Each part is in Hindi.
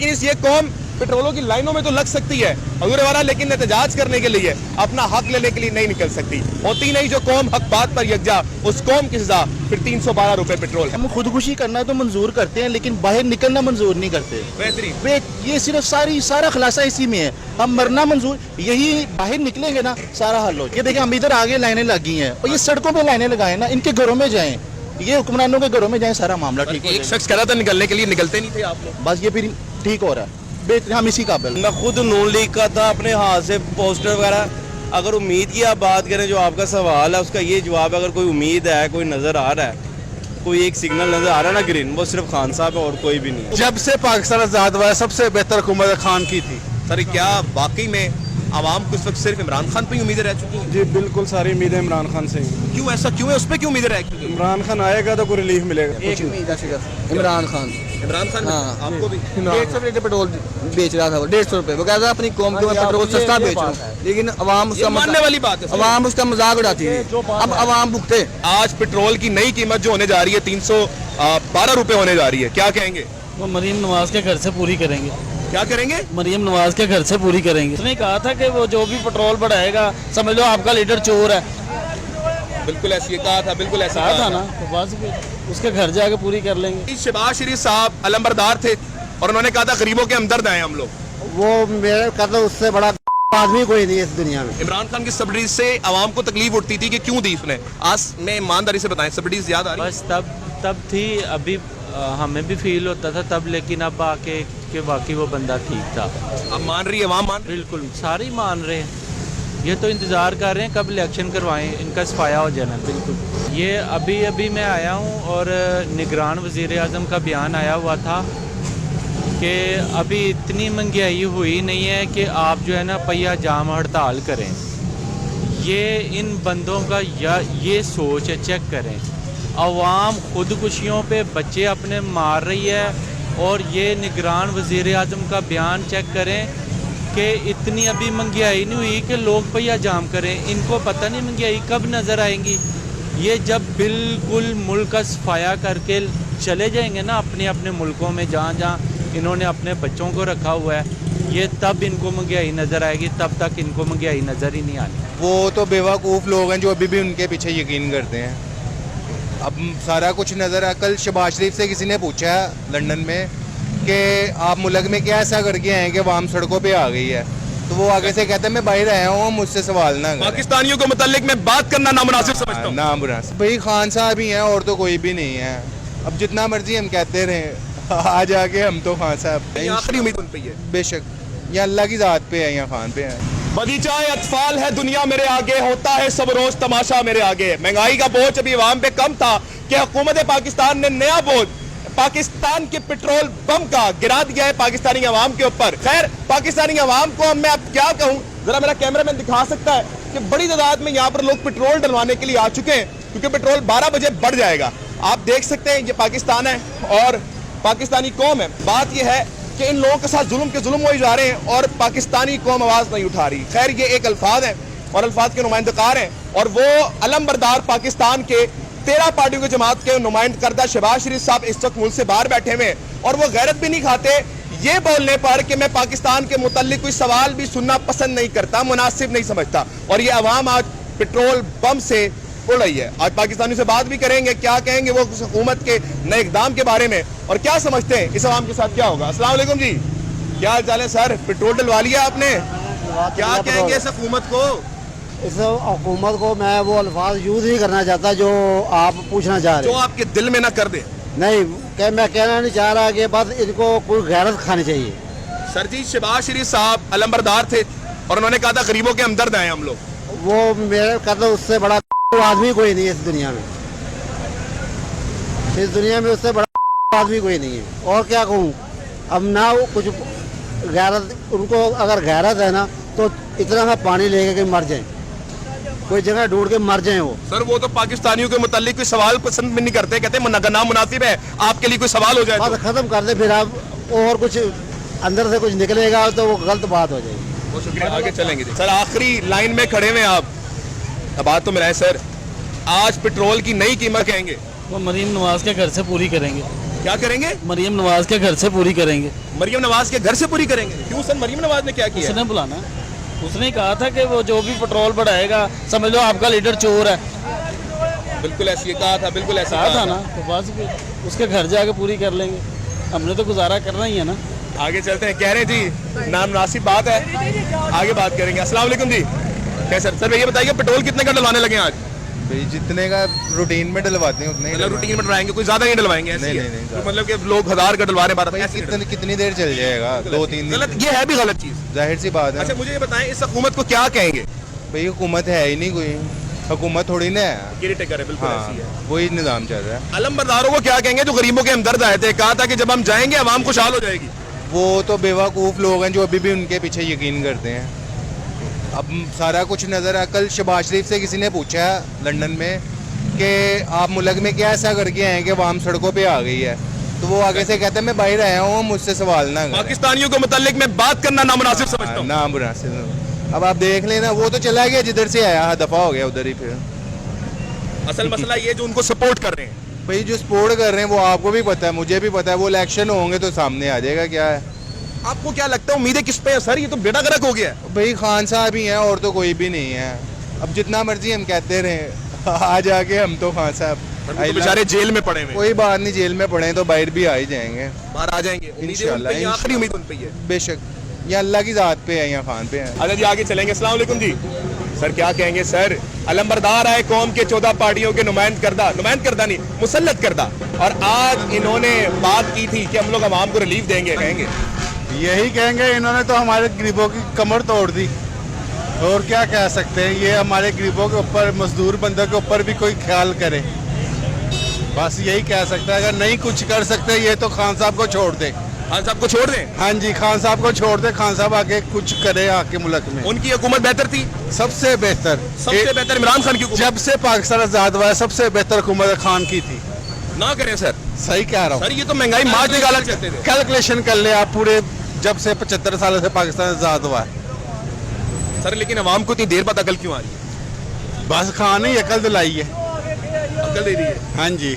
अजीज, ये कौम पेट्रोलों की लाइनों में तो लग सकती है हजूर वाला, लेकिन एहतजाज करने के लिए, अपना हक लेने के लिए नहीं निकल सकती। होती नहीं जो कौम हक बात पर यकजा, उस कौम की सजा फिर 312 रुपए पेट्रोल। हम खुदकुशी करना तो मंजूर करते हैं, लेकिन बाहर निकलना मंजूर नहीं करते। बेहतरीन, ये सिर्फ सारा खुलासा इसी में है। हम मरना मंजूर, यही बाहर निकलेंगे ना सारा हल हो। ये देखिए हम इधर आगे लाइनें लगी हैं और ये सड़कों पे लाइनें लगाए ना, इनके घरों में जाएं, ये हुक्मरानों के घरों में जाएं, सारा मामला ठीक हो एक शख्स कह रहा था निकलने के लिए, निकलते नहीं थे आप लोग। बस ये फिर ठीक हो रहा है, बेहतर हम इसी काबिल। मैं खुद नून लीग का था, अपने हाथ से पोस्टर वगैरह। अगर उम्मीद की आप बात करें, जो आपका सवाल है उसका ये जवाब है, अगर कोई उम्मीद है, कोई नज़र आ रहा है, कोई एक सिग्नल नज़र आ रहा है ना ग्रीन, वो सिर्फ खान साहब है और कोई भी नहीं। जब से पाकिस्तान आज़ाद हुआ है सबसे बेहतर हुकूमत खान की थी। सर क्या वाकई में आवाम को इस वक्त सिर्फ इमरान खान पे ही उम्मीदें रह चुकी हैं? जी बिल्कुल, सारी उम्मीदें इमरान खान से ही। क्यों ऐसा क्यों है, उस पर क्यों उम्मीदें रह चुकी हैं? इमरान खान आएगा तो कोई रिलीफ मिलेगा। एक उम्मीद है सिर्फ इमरान खान। इमरान खान, हाँ, आपको भी 150 लीटर पेट्रोल बेच रहा था वो, 150 रुपए। वो कहता था अपनी कौम के पेट्रोल सस्ता बेच रहा हूँ, लेकिन अवाम उसका मानने वाली बात है। अवाम उसका मजाक उड़ाती है। अब अवाम भुगते। आज पेट्रोल की नई कीमत जो होने जा रही है 312 रुपए होने जा रही है, क्या कहेंगे? वो मरीम नवाज के घर से पूरी करेंगे। क्या करेंगे? मरीम नवाज के घर से पूरी करेंगे। उसने कहा था कि वो जो भी पेट्रोल बढ़ाएगा समझ लो आपका लीडर चोर है। बिल्कुल ऐसी कहा था, बिल्कुल ऐसा कहा था ना, तो बस उसके घर जाके पूरी कर लेंगे। शहबाज शरीफ साहब अलंबरदार थे और उन्होंने कहा था गरीबों के हमदर्द हैं हम लोग। वो मेरे कहता उससे बड़ा आदमी कोई नहीं है इस दुनिया में। इमरान खान की सब्सिडीज से आवाम को तकलीफ उठती थी कि क्यों दी उसने। आज में ईमानदारी से बताएं, सब्सिडीज याद आ रही? बस तब थी, अभी हमें भी फील होता था तब, लेकिन अब आके कि वाकई वो बंदा ठीक था। अब मान रही है, आवाम मान रही? बिल्कुल सारे ही मान रहे हैं। ये तो इंतज़ार कर रहे हैं कब इलेक्शन करवाएं, इनका सफाया हो जाना। बिल्कुल ये अभी मैं आया हूँ और निगरान वज़ीर आज़म का बयान आया हुआ था कि अभी इतनी महंगाई हुई नहीं है कि आप जो है ना पहिया जाम हड़ताल करें। ये इन बंदों का या ये सोच है, चेक करें। अवाम खुदकुशियों पे बच्चे अपने मार रही है और ये निगरान वज़ीर आज़म का बयान चेक करें कि इतनी अभी महंगाई नहीं हुई कि लोग पहिया जाम करें। इनको पता नहीं महंगाई कब नज़र आएंगी। ये जब बिल्कुल मुल्क का सफाया करके चले जाएंगे ना अपने अपने मुल्कों में, जहाँ जहाँ इन्होंने अपने बच्चों को रखा हुआ है, ये तब इनको महंगाई नज़र आएगी। तब तक इनको महंगाई नज़र ही नहीं आनी। वो तो बेवकूफ़ लोग हैं जो अभी भी उनके पीछे यकीन करते हैं। अब सारा कुछ नज़र आ। कल शहबाज शरीफ से किसी ने पूछा लंदन में कि आप मुल्क में क्या ऐसा करके आए कि आवाम सड़कों पे आ गई है, तो वो आगे से कहते हैं मैं बाहर आया हूँ, मुझसे सवाल ना करें। पाकिस्तानियों को मुतालिक मैं बात करना नामुनासिब समझता हूँ। नामुनासिब भाई खान साहब ही हैं और तो कोई भी नहीं है। अब जितना मर्जी हम कहते रहें, आ जाके हम तो खान साहब आखिरी उम्मीद उन पे ही है। बेशक, या अल्लाह की ज़ात पे है या खान पे है। बगीचाए अतफाल है दुनिया मेरे आगे, होता है सब रोज तमाशा मेरे आगे। महंगाई का बोझ अभी अवाम पे कम था कि हुकूमत पाकिस्तान ने नया बोझ पाकिस्तान के पेट्रोल बम का गिरा दिया है पाकिस्तानी अवाम के ऊपर। खैर पाकिस्तानी अवाम को मैं अब क्या कहूँ, जरा मेरा कैमरामैन दिखा सकता है कि बड़ी तादाद में यहाँ पर लोग पेट्रोल डलवाने के लिए आ चुके हैं, क्योंकि पेट्रोल 12 बजे बढ़ जाएगा। आप देख सकते हैं ये पाकिस्तान है और पाकिस्तानी कौम है। बात यह है कि इन लोगों के साथ जुल्म के जुल्म हो जा रहे हैं और पाकिस्तानी कौम आवाज नहीं उठा रही। खैर ये एक अल्फाज है और अल्फाज के नुमाइंदकार हैं और वो अलमबरदार पाकिस्तान के 13 पार्टियों की जमात के नुमाइंद करदा शहबाज शरीफ साहब इस वक्त मुल्क से बाहर बैठे हुए हैं और वो गैरत भी नहीं खाते ये बोलने पर कि मैं पाकिस्तान के मुताल्लिक कोई सवाल भी सुनना पसंद नहीं करता, मुनासिब नहीं समझता। और ये अवाम आज पेट्रोल बम से उड़ रही है। आज पाकिस्तानी से बात भी करेंगे, क्या कहेंगे वो हुकूमत के नए इकदाम के बारे में और क्या समझते हैं इस अवाम के साथ क्या होगा। अस्सलाम वालेकुम जी, क्या हाल चाल है सर? पेट्रोल डलवा लिया आपने, क्या कहेंगे इस हुकूमत को? इस हुकूमत को मैं वो अल्फाज यूज नहीं करना चाहता जो आप पूछना चाह रहे जो हैं। आपके दिल में ना कर दे। नहीं, मैं कहना नहीं चाह रहा कि बस इनको कोई गैरत खानी चाहिए। सर जी शहबाज शरीफ साहब अलंबरदार थे और उन्होंने कहा था गरीबों के हमदर्द हैं हम लोग। वो मेरे कहता उससे बड़ा आदमी कोई नहीं है इस दुनिया में। इस दुनिया में उससे बड़ा आदमी कोई नहीं है। और क्या कहूँ, अब ना वो कुछ गैरत, उनको अगर गैरत है ना तो इतना सा पानी लेके कहीं मर जाए, कोई जगह ढूंढ के मर जाए वो। सर वो तो पाकिस्तानियों के मुताल्लिक कोई सवाल पसंद भी नहीं करते, कहते नामुनासिब है आपके लिए कोई सवाल हो जाए तो। खत्म कर दे फिर आप, और कुछ अंदर से कुछ निकलेगा तो वो गलत बात हो जाएगी। बहुत शुक्रिया, आगे चलेंगे जी। सर आखिरी लाइन में खड़े हुए आप, अब बात तो मिला है सर। आज पेट्रोल की नई कीमत कहेंगे? वो मरीम नवाज के घर से पूरी करेंगे। क्या करेंगे? मरियम नवाज के घर से पूरी करेंगे। मरियम नवाज के घर से पूरी करेंगे? क्यों सर, मरियम नवाज ने क्या किया? उसने बुलाना, उसने कहा था कि वो जो भी पेट्रोल बढ़ाएगा समझ लो आपका लीडर चोर है। बिल्कुल ऐसी कहा था, बिल्कुल ऐसा कहा था ना, तो बस उसके घर जाके पूरी कर लेंगे। हमने तो गुजारा करना ही है ना। आगे चलते हैं। कह रहे हैं जी नामुनासिब बात है, आगे बात करेंगे। अस्सलाम वालेकुम जी। कैसे सर ये बताइए पेट्रोल कितने का डलवाने लगे आज? भाई जितने का रूटीन में डलवाते हैं उतने ही मतलब रूटीन में डलवाएंगे, कोई ज्यादा नहीं डलवाएंगे? ऐसे ही है? नहीं, तो मतलब कि लोग 1000 का डलवा रहे हैं, 12 कितनी देर चल जाएगा? 2-3 गलत, दिन। ये है भी गलत चीज। जाहिर सी बात है। अच्छा मुझे ये बताएं इस हुकूमत को क्या कहेंगे? भाई हुकूमत है ही नहीं कोई, हुकूमत थोड़ी ना है। केयरटेकर है, बिल्कुल हाँ, ऐसी है। वही निज़ाम चल रहा है। अलमबरदारों को क्या कहेंगे जो गरीबों के हमदर्द आए थे? कहा था कि जब हम जाएंगे आवाम खुशहाल हो जाएगी। वो तो बेवकूफ़ लोग हैं जो अभी भी उनके पीछे यकीन करते हैं। अब सारा कुछ नज़र है। कल शहबाज शरीफ से किसी ने पूछा लंदन में कि आप मुल्क में क्या ऐसा करके आए कि आवाम सड़कों पे आ गई है, तो वो आगे से कहते हैं मैं बाहर आया हूँ, मुझसे सवाल ना करें। पाकिस्तानियों को मुतालिक मैं बात करना नामुनासिब समझता हूँ। ना मुनासिब। अब आप देख लेना, वो तो चला गया जिधर से आया, दफा हो गया उधर ही। फिर असल मसला ये जो उनको सपोर्ट कर रहे हैं, भाई जो सपोर्ट कर रहे हैं वो आपको भी पता है, मुझे भी पता है, वो इलेक्शन होंगे तो सामने आ जाएगा क्या है। आपको क्या लगता है उम्मीदें किस पे है सर? ये तो बेड़ा गर्क हो गया है। भाई खान साहब ही हैं और तो कोई भी नहीं है। अब जितना मर्जी हम कहते रहे आ जाके हम तो खान साहब तो बेचारे जेल में पड़े हुए हैं। कोई बात नहीं, जेल में पड़े तो बाहर भी आ ही जाएंगे बाहर आ जाएंगे इंशाल्लाह, इंशाल्लाह। आखिरी उम्मीद उन पे ही है। बेशक। या अल्लाह की ज़ात पे है या खान पे है। अच्छा जी आगे चलेंगे। अस्सलाम वालेकुम जी। सर क्या कहेंगे सर? अलमबरदार आए कौम के 14 पार्टियों के नुमाइंद करदा नहीं मुसल्लत करदा, और आज इन्होंने बात की थी कि हम लोग आवाम को रिलीफ देंगे। कहेंगे यही कहेंगे, इन्होंने तो हमारे गरीबों की कमर तोड़ दी। और क्या कह सकते हैं, ये हमारे गरीबों के ऊपर, मजदूर बंदों के ऊपर भी कोई ख्याल करे। बस यही कह सकता है। अगर नहीं कुछ कर सकते ये तो खान साहब को छोड़ दे। खान साहब को छोड़ दें? हाँ जी, खान साहब को छोड़ दे। खान साहब आगे कुछ करे आके मुल्क में। उनकी हुकूमत बेहतर थी, सबसे बेहतर, सबसे बेहतर इमरान खान की हुकूमत। जब से पाकिस्तान आजाद हुआ है सबसे बेहतर हुकूमत खान की थी। ना करें सर, सही कह रहा सर हूँ। ये तो महंगाई मार्च निकाला चाहते थे। कैलकुलेशन कर ले आप, पूरे जब से 75 साल से पाकिस्तान आजाद हुआ है। सर लेकिन अवाम को इतनी देर बाद अकल क्यों आ रही है? बस खान ही अकल दिलाई है। अकल दे दी है। हाँ जी,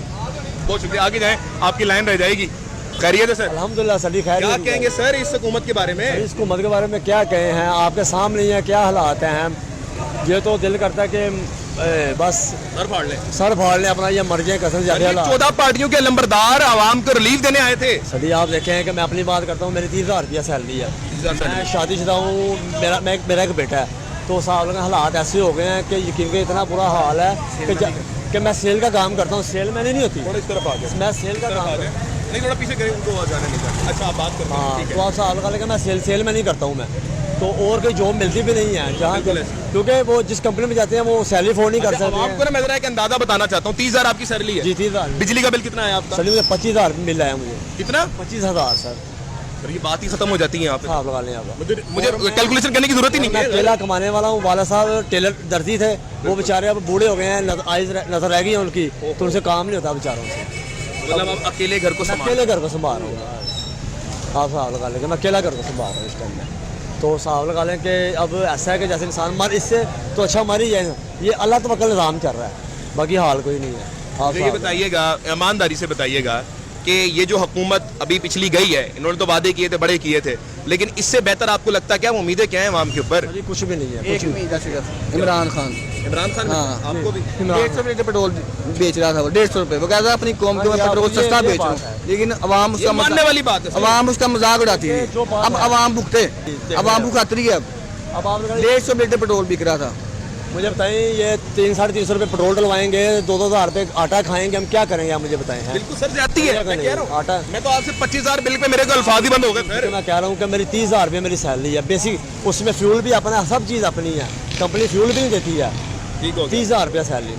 बहुत शुक्रिया। आगे जाएं, आपकी लाइन रह जाएगी। खैरियत है सर? अल्हम्दुलिल्लाह सभी खैर। क्या कहेंगे सर इस हुकूमत के बारे में? इस हुकूमत के बारे में क्या कहे हैं, आपके सामने ही है क्या हालात हैं। ये तो दिल करता है कि बस सर फाड़ ले, सर फाड़ लें अपना, ये मर जाए कसम से। 14 पार्टियों के अलमबरदार आवाम को रिलीफ देने आए थे। सभी आप देखें हैं कि मैं अपनी बात करता हूँ, मेरी 30,000 रुपया सैलरी है। मैं शादीशुदा हूँ, मेरा एक बेटा है। तो साहब लोग हालात ऐसे हो गए हैं कि यकीन करें इतना बुरा हाल है कि मैं सेल का काम करता हूँ। सेल मैंने नहीं होती, थोड़ा इस तरफ आ गए, मैं सेल का काम करता हूँ। नहीं थोड़ा पीछे करें, उनको आवाज आने नहीं चाहिए। अच्छा आप बात करते हैं, हाँ, ठीक तो है। आप साहब लगा लेकिन मैं सेल में नहीं करता हूँ मैं तो, और कोई जॉब मिलती भी नहीं है जहाँ, क्योंकि वो जिस कंपनी में जाते हैं वो सैलरी अफोर्ड नहीं कर सकते हैं। आपको ना मैं जरा एक अंदाजा बताना चाहता हूँ। 30,000 आपकी सैलरी है? जी 30,000। बिजली का बिल कितना है आपका? सर मुझे 25,000 मिल रहा है मुझे। कितना? 25,000 सर। सर ये बात ही खत्म हो जाती है यहाँ पे। साहब लगा लें आप। मुझे कैलकुलेशन करने की जरूरत ही नहीं मैं है। अकेला कमाने वाला हूँ। वाला साहब टेलर दर्जी थे, वो बेचारे अब बूढ़े हो गए हैं, आइज नजर रह गई है उनकी, तो उनसे काम नहीं होता बेचारों से। मतलब आप अकेले घर को मैं संभाल अकेले घर को संभाल रहा हूँ। आप साहब लगा लें कि मैं अकेला घर को संभाल रहा हूँ इस टाइम में। तो साहब लगा लें कि अब ऐसा है कि जैसे इंसान मर, इससे तो अच्छा मर ही जाए। ये अल्लाह तवक्कल निज़ाम चल रहा है, बाकी हाल कोई नहीं है। आप मुझे ये बताइएगा, ईमानदारी से बताइएगा कि ये जो हुकूमत अभी पिछली गई है, इन्होंने तो वादे किए थे, बड़े किए थे, लेकिन इससे बेहतर आपको लगता क्या? उम्मीदें क्या है आवाम के ऊपर? अभी कुछ भी नहीं है, कुछ भी। इमरान खान। इमरान खान? हाँ, आपको भी? 150 लीटर पेट्रोल बेच रहा था वो, 150 रुपए। वो कहता अपनी कौम के मैं पेट्रोल सस्ता बेच रहा हूँ, लेकिन अवाम उसका मानने वाली बात है। अवाम उसका मजाक उड़ाती है। अब अवाम भुगते, अवाम भुगत रही है। अब आप 150 लीटर पेट्रोल बिक रहा था। मुझे बताएं, ये 300-350 रुपये पेट्रोल डलवाएंगे, 2-2 हज़ार रुपये आटा खाएंगे, हम क्या करेंगे? आप मुझे बताएं। हैं बिल्कुल सर जाती है, मैं कह रहा हूँ। आटा मैं तो आपसे 25,000 बिल पे मेरे को अल्फाज ही बंद हो गए सर। मैं कह रहा हूँ कि मेरी 30,000 रुपये मेरी सैलरी है बेसिक, उसमें फ्यूल भी अपना, सब चीज़ अपनी है, कंपनी फ्यूल भी नहीं देती है। 30,000 रुपया सैलरी।